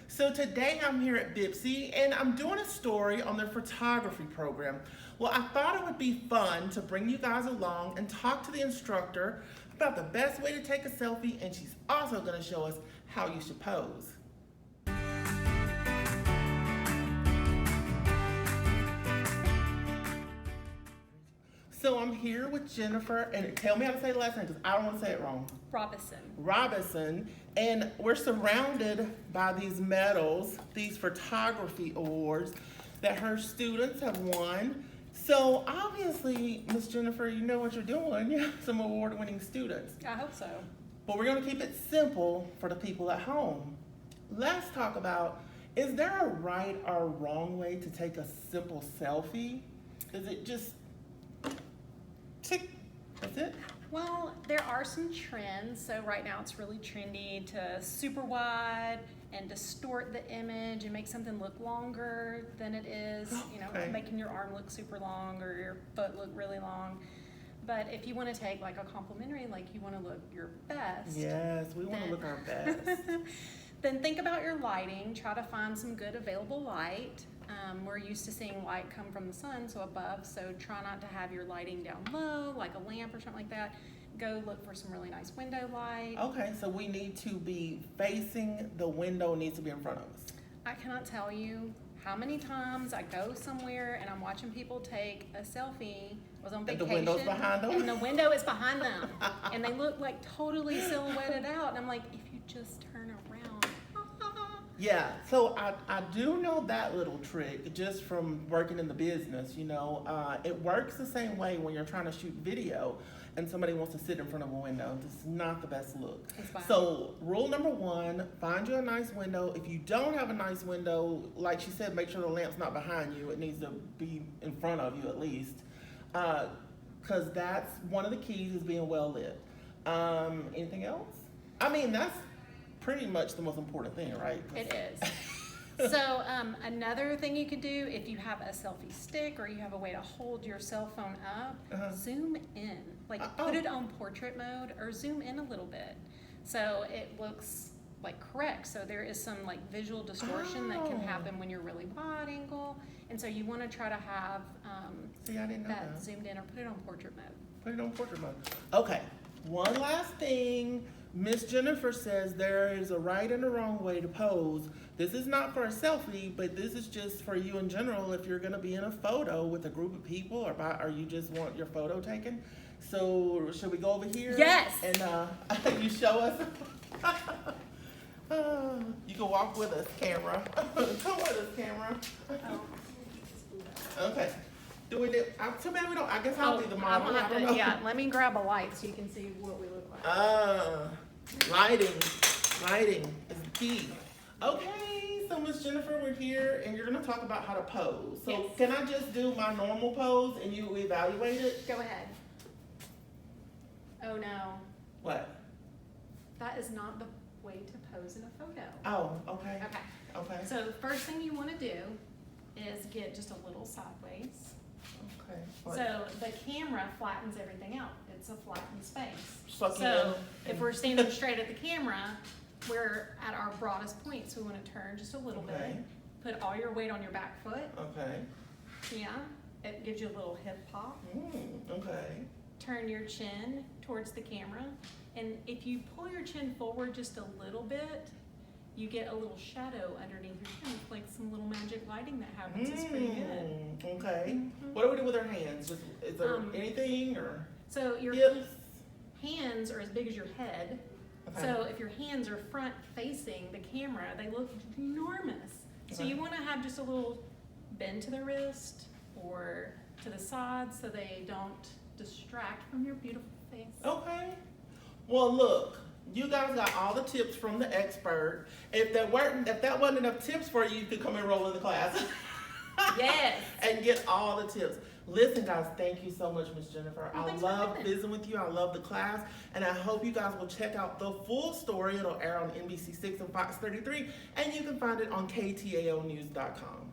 So today I'm here at Bipsy and I'm doing a story on their photography program. Well, I thought it would be fun to bring you guys along and talk to the instructor about the best way to take a selfie, and she's also going to show us how you should pose. So I'm here with Jennifer, and tell me how to say the last name because I don't want to say it wrong. Robison, and we're surrounded by these medals, these photography awards that her students have won. So obviously, Miss Jennifer, you know what you're doing. You have some award-winning students. I hope so. But we're going to keep it simple for the people at home. Let's talk about, is there a right or wrong way to take a simple selfie? Is it just tick? That's it? Well, there are some trends. So right now it's really trendy to super wide and distort the image and make something look longer than it is. You know, Okay. making your arm look super long or your foot look really long. But if you want to take like a complimentary, like you want to look your best. Yes, we want to look our best. Then think about your lighting. Try to find some good available light. We're used to seeing light come from the sun, so above, so try not to have your lighting down low, like a lamp or something like that. Go look for some really nice window light. Okay, so we need to be facing the window, needs to be in front of us. I cannot tell you how many times I go somewhere and I'm watching people take a selfie. I was on vacation. And the window's behind them? And the window is behind them. And they look like totally silhouetted out. And I'm like, if you just turn around. Yeah, so I do know that little trick just from working in the business, you know. It works the same way when you're trying to shoot video and somebody wants to sit in front of a window. This is not the best look. So rule number one, find you a nice window. If you don't have a nice window, like she said, make sure the lamp's not behind you. It needs to be in front of you at least. Because that's one of the keys, is being well lit. Anything else? I mean, that's pretty much the most important thing, right? It is. So another thing you could do, if you have a selfie stick or you have a way to hold your cell phone up, zoom in. Like put it on portrait mode or zoom in a little bit so it looks like correct. So there is some like visual distortion that can happen when you're really wide angle. And so you want to try to have See, I didn't know that. zoomed in or put it on portrait mode. Put it on portrait mode. Okay, one last thing. Miss Jennifer says there is a right and a wrong way to pose. This is not for a selfie, but this is just for you in general if you're going to be in a photo with a group of people or you just want your photo taken. So should we go over here? Yes. And you show us? You can walk with us, camera. Come with us, camera. Okay. Too bad we don't. I guess I'll be the model. Yeah, let me grab a light so you can see what we look like. Lighting is the key. Okay, so Miss Jennifer, we're here and you're gonna talk about how to pose. So Yes. Can I just do my normal pose and you evaluate it? Go ahead. Oh no, What? that is not the way to pose in a photo. Oh, okay. Okay. So first thing you want to do is get just a little sideways. Okay. So the camera flattens everything out. It's a flattened space. Suck So in. if we're standing straight at the camera, we're at our broadest point. So we want to turn just a little Okay. bit. Put all your weight on your back foot. Okay. Yeah. It gives you a little hip hop. Okay. Turn your chin towards the camera. And if you pull your chin forward just a little bit, you get a little shadow underneath your chin. It's like some little magic lighting that happens. It's pretty good. Okay. What do we do with our hands? Is there anything or? So your Hips? hands are as big as your head. Okay. So if your hands are front facing the camera, they look enormous. So Okay. you want to have just a little bend to the wrist or to the side so they don't distract from your beautiful face. Okay. Well, look, you guys got all the tips from the expert. If that wasn't enough tips for you, you could come enroll in the class. Yes. And get all the tips. Listen, guys, thank you so much, Miss Jennifer. Well, I thanks for love coming. visiting with you. I love the class. And I hope you guys will check out the full story. It'll air on NBC6 and Fox 33. And you can find it on KTAOnews.com.